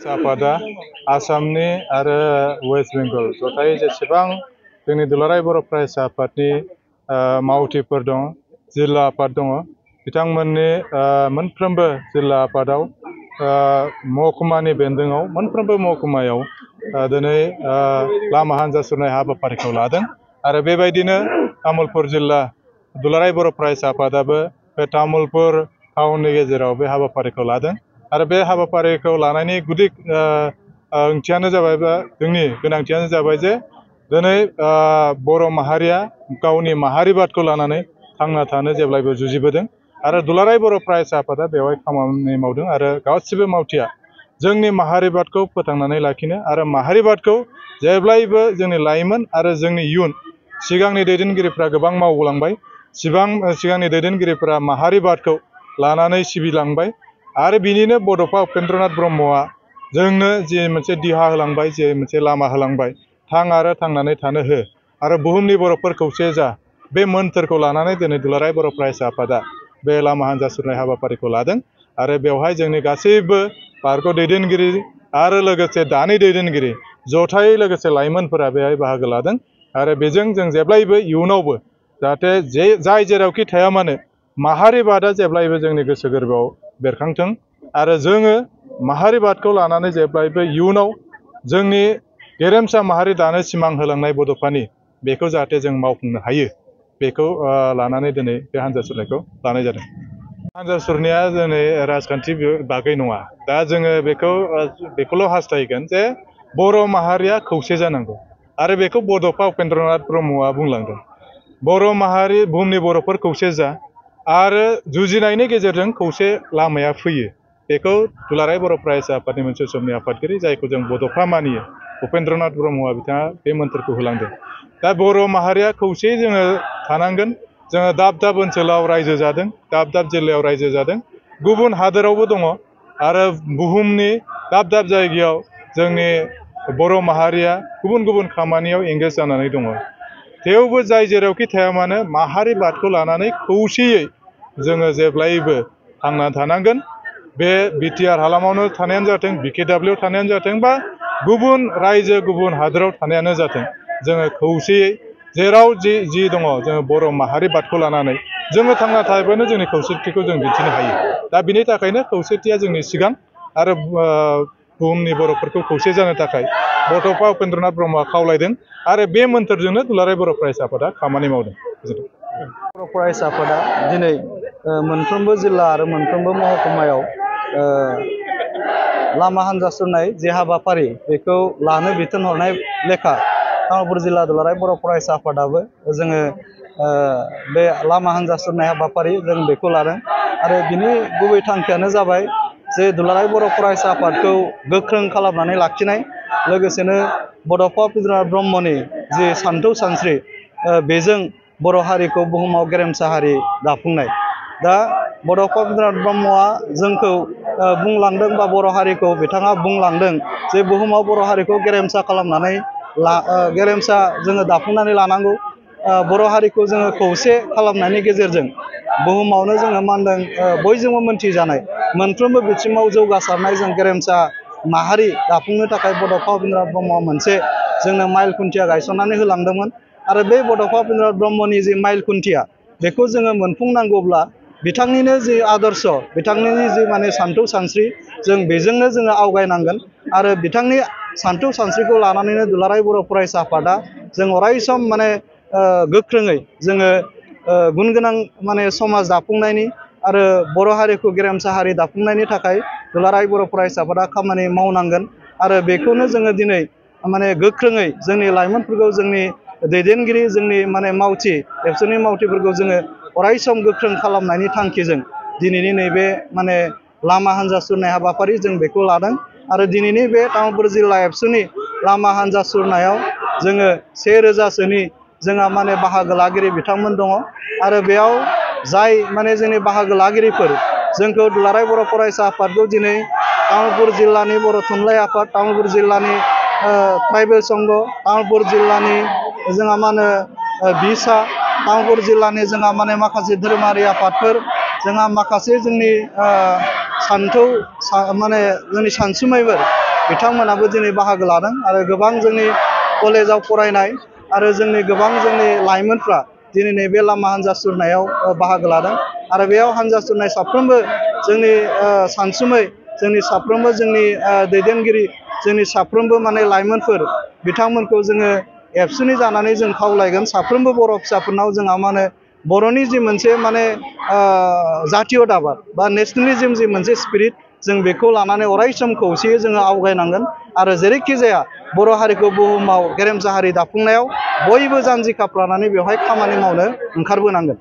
आफादा आसामनि आरो वेस्ट बेंगल जथायै जेसेबां जोंनि दुलाराय बर' फरायसा आफादनि मावथिफोर दङ, जिल्ला आफाद दङ, बिथांमोननि मोनफ्रोमबो जिल्ला आफादाव महकुमानि बेन्दोङाव मोनफ्रोमबो महकुमायाव दिनै लामा हान्जा सुरनाय हाबाफारिखौ लादों आरो बेबायदिनो तामुलपुर जिल्ला दुलाराय बर' फरायसा आफादाबो बे तामुलपुर टाउननि गेजेराव बे हाबाफारिखौ लादों आरो बे हाबाफारिखौ लानायनि गुदि ओंथियानो जाबाय बा जोंनि गोनांथियानो जाबाय जे दिनै बर' माहारिया गावनि माहारिबादखौ लानानै थांना थानो जेब्लायबो जुजिबोदों आरो दुलाराय बर' फरायसा आफादा बेवहाय खामानि मावदों आरो गासिबो मावथिया जोंनि माहारिबादखौ फोथांनानै लाखिनो आरो माहारिबादखौ जेब्लायबो जोंनि लाइमोन आरो जोंनि इयुन सिगांनि दैदेनगिरिफ्रा गोबां मावलांबाय, सिगांनि दैदेनगिरिफ्रा माहारिबादखौ लानानै सिबिलांबाय आरो बिनिनो बड'फा उपेन्द्रनाथ ब्रह्मआ जोंनो जे मोनसे दिहा होलांबाय, जे मोनसे लामा होलांबाय, थां आरो थांनानै थानो हो आरो बुहुमनि बर'फोर खौसे जा, बे मोन्थोरखौ लानानै दिनै दुलाराय बर' फरायसा आफादा बे लामा हान्जा सुरनाय हाबाफारिखौ लादों आरो बेवहाय जोंनि गासैबो पार्क दैदेनगिरि आरो लोगोसे दानि दैदेनगिरि जथायै लोगोसे लाइमोनफोरा बेहाय बाहागो लादों आरो बेजों जों जेब्लायबो इयुनावबो जाहाथे जाय जेरावखि थाया मानो माहारिबादआ जेब्लायबो जोंनि गोसो गोरबोआव बेरखांथों आरो जोङो माहारिबादखौ लानानै जेब्लायबो इयुनाव जोंनि गेरेमसा माहारि दानो सिमां होलांनाय बड'फानि बेखौ जाहाथे जों मावफुंनो हायो, बेखौ लानानै दिनै बे हान्जा सुरनायखौ लानाय जादों। हान्जा सुरनाया दिनै राजखान्थि बागै नङा। दा जोङो बेखौल' हास्थायगोन जे बर' माहारिया खौसे जानांगौ आरो बेखौ बड'फा उपेन्द्रनाथ ब्रह्मआ बुंलांदों। बर' माहारि बुहुमनि बर'फोर खौसे जा आरो जुजिनायनि गेजेरजों खौसे लामाया फैयो। बेखौ दुलाराय बर' फरायसा आफादनि मोनसे समनि आफादगिरि जायखौ जों बड'फा मानियो उपेन्द्रनाथ ब्रह्मआ बिथाङा बे मोन्थोरखौ होलांदों। दा बर' माहारिया खौसेयै जोङो थानांगोन। जोङो दाब दाब ओनसोलाव रायजो जादों, दाब दाब जिल्लायाव रायजो जादों, गुबुन हादोरावबो दङ आरो बुहुमनि दाब दाब जायगायाव जोंनि बर' माहारिया गुबुन गुबुन खामानियाव एंगेज जानानै दङ। थेवबो जाय जेरावखि थाया मानो माहारिबादखौ लानानै खौसेयै जोङो जेब्लायबो थांनानै थानांगोन। बे बिटिआर हालामावनो थानायानो जाथों, बिकेडाब्लिउआव थानायानो जाथों बा गुबुन रायजो गुबुन हादोराव थानायानो जाथों, जोङो खौसेयै जेराव जि दङ जोङो बर' माहारिबादखौ लानानै जोङो थांना थायोबानो जोंनि खौसेथिखौ जों दिन्थिनो हायो। दा बिनि थाखायनो खौसेथिया जोंनि सिगां आरो बुहुमनि बर'फोरखौ खौसे जानो थाखाय बड'फा उपेन्द्रनाथ ब्रह्मआ खावलायदों आरो बे मोन्थोरजोंनो दुलाराय बर' फरायसा आफादा खामानि मावदों। बर' फरायसा आफादा दिनै मोनफ्रोमबो जिल्ला आरो मोनफ्रोमबो महकुमायाव लामा हान्जा सुरनाय जे हाबाफारि बेखौ लानो बिथोन हरनाय लेखा तामुलपुर जिल्ला दुलाराय बर' फरायसा आफादाबो जोङो बे लामा हान्जा सुरनाय हाबाफारि जों बेखौ लादों आरो बिनि गुबै थांखियानो जाबाय जे दुलाराय बर' फरायसा आफादखौ गोख्रों खालामनानै लाखिनाय, लोगोसेनो बड'फा उपेन्द्रनाथ ब्रह्मनि जि सानथौ सानस्रि बेजों बर' हारिखौ बुहुमाव गेरेमसा हारि दाफुंनाय। दा बड'फा उपेन्द्रनाथ ब्रह्मआ जोंखौ बुंलांदों बा बर' हारिखौ बिथाङा बुंलांदों जे बुहुमाव बर' हारिखौ गेरेमसा खालामनानै गेरेमसा जोङो दाफुंनानै लानांगौ। बर' हारिखौ जोङो खौसे खालामनायनि गेजेरजों बुहुमावनो जोङो मा होनदों बयजोंबो मोनथिजानाय मोनफ्रोमबो बिथिङाव जौगासारनाय जों गेरेमसा माहारि दाफुंनो थाखाय बड'फा उपेन्द्रनाथ ब्रह्मआ मोनसे जोंनो माइल खुन्थिया गायसननानै होलांदोंमोन आरो बे बड'फा उपेन्द्रनाथ ब्रह्मनि जि माइल खुन्थिया बेखौ जोङो मोनफुंनांगौब्ला बिथांनिनो जि आदर्श, बिथांनि जि माने सानथौ सानस्रि जों बेजोंनो जोङो आवगायनांगोन आरो बिथांनि सानथौ सानस्रिखौ लानानैनो दुलाराय बर' फरायसा आफादा जों अरायसम माने गोख्रोङै जोङो गुन गोनां माने समाज दाफुंनायनि आरो बर' हारिखौ गेरेमसा हारि दाफुंनायनि थाखाय दुलाराय बर' फरायसा आफादा खामानि मावनांगोन आरो बेखौनो जोङो दिनै माने गोख्रोङै जोंनि लाइमोनफोरखौ, जोंनि दैदेनगिरि, जोंनि माने मावथि एबसुनि मावथिफोरखौ जोङो अरायसम गोख्रों खालामनायनि थांखिजों दिनैनि नैबे माने लामा हान्जा सुरनाय हाबाफारि जों बेखौ लादों आरो दिनैनि बे तामुलपुर जिल्ला एबसुनि लामा हान्जा सुरनायाव जोङो 1000सोनि जोंहा माने बाहागो लागिरि बिथांमोन दङ आरो बेयाव जाय माने जोंनि बाहागो लागिरिफोर जोंखौ दुलाराय बर' फरायसा आफादखौ दिनै तामुलपुर जिल्लानि बर' थुनलाइ आफाद, तामुलपुर जिल्लानि ट्राइबेल संघ, तामुलपुर जिल्लानि जोंहा मा होनो बिसा, तामुलपुर जिल्लानि जोंहा माने माखासे धोरोमारि आफादफोर, जोंहा माखासे जोंनि सानथौ माने जोंनि सानसुमैफोर बिथांमोनाबो दिनै बाहागो लादों आरो गोबां जोंनि कलेजाव फरायनाय आरो जोंनि गोबां जोंनि लाइमोनफ्रा दिनै नैबे लामा हान्जा सुरनायाव बाहागो लादों आरो बेयाव हान्जा सुरनाय साफ्रोमबो जोंनि सानसुमै जोंनि साफ्रोमबो जोंनि दैदेनगिरि जोंनि साफ्रोमबो माने लाइमोनफोर बिथांमोनखौ जोङो एबसुनि जानानै जों खावलायगोन साफ्रोमबो बर' फिसाफोरनाव जोंहा माने बर'नि जि मोनसे माने जातीयताबाद बा नेसनेलिज्म जि मोनसे स्पिरिट जों बेखौ लानानै अराय सम खौसेयै जोङो आवगायनांगोन आरो जेरैखि जाया बर' हारिखौ बुहुमाव गेरेमसा हारि दाफुंनायाव बयबो जानजि खाफ्रानानै बेवहाय खामानि मावनो ओंखारबोनांगोन।